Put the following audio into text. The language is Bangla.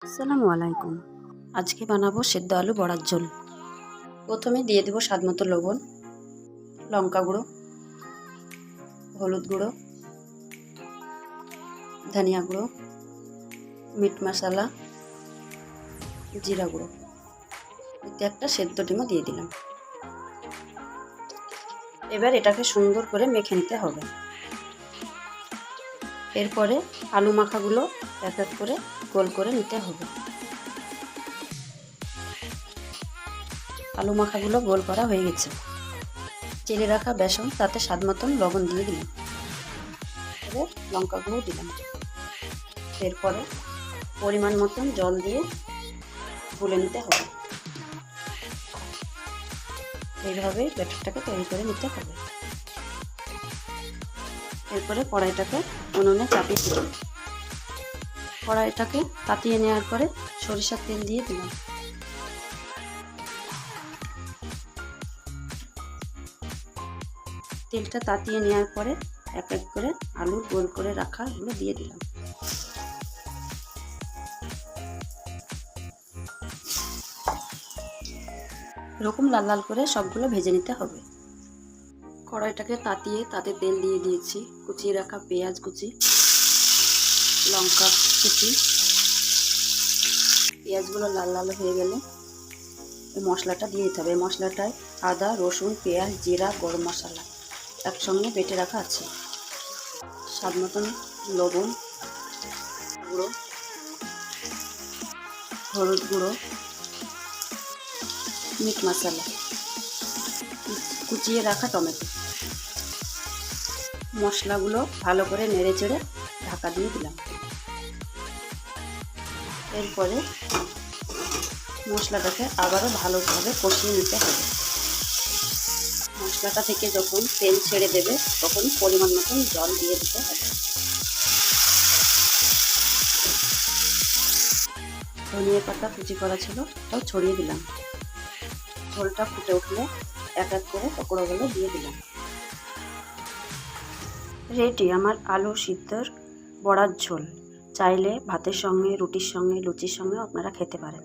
আসসালামু আলাইকুম। আজকে বানাবো সেদ্ধ আলু বড়ার ঝোল। প্রথমে দিয়ে দেব স্বাদ মতো লবণ, লঙ্কা গুঁড়ো, হলুদ গুঁড়ো, ধনিয়া গুঁড়ো, মিট মশলা, জিরা গুঁড়ো। এতে একটা সেদ্ধ ডিমও দিয়ে দিলাম। এবার এটাকে সুন্দর করে মেখে নিতে হবে। এরপরে আলু মাখাগুলো এক এক করে গোল করে নিতে হবে। আলু মাখাগুলো গোল করা হয়ে গেছে। চেলে রাখা বেসন তাতে স্বাদ মতন লবণ দিয়ে দিলাম। এবার লঙ্কা গুঁড়ো দিলাম। এরপরে পরিমাণ মতন জল দিয়ে গুলে নিতে হবে। এইভাবে ব্যাটারটাকে তৈরি করে নিতে হবে। এরপরে কড়াইটাকে উনুনে চাপিয়ে দিলাম। কড়াইটাকে তাতিয়ে নেওয়ার পরে সরিষার তেল দিয়ে দিলাম। তেলটা তাতিয়ে নেওয়ার পরে এক এক করে আলু গোল করে রাখাগুলো দিয়ে দিলাম। এরকম লাল লাল করে সবগুলো ভেজে নিতে হবে। কড়াইটাকে তাতিয়ে তাতে তেল দিয়ে দিয়েছি। কুচিয়ে রাখা পেঁয়াজ কুচি, লঙ্কা কুচি। পেঁয়াজগুলো লাল লাল হয়ে গেলে এই মশলাটা দিয়ে দিতে হবে। এই মশলাটায় আদা, রসুন, পেঁয়াজ, জিরা, গরম মশলা একসঙ্গে বেটে রাখা আছে। স্বাদ মতন লবণ গুঁড়ো, হলুদ গুঁড়ো, মিট মশলা, কুচিয়ে রাখা টমেটো। মশলাগুলো ভালো করে নেড়ে চেড়ে ঢাকা দিয়ে দিলাম। এরপরে মশলাটাকে আবারও ভালোভাবে কষিয়ে নিতে হবে। মশলাটা থেকে যখন তেল ছেড়ে দেবে তখন পরিমাণ মতন জল দিয়ে দিতে হবে। ধনিয়া পাতা কুচি করা ছিল তাও ছড়িয়ে দিলাম। ঝোলটা ফুটে উঠলে এক এক করে পকোড়াগুলো দিয়ে দিলাম। রেডি আমার আলু সিদ্ধর বড়ার ঝোল। চাইলে ভাতের সঙ্গে, রুটির সঙ্গে, লুচির সঙ্গেও আপনারা খেতে পারেন।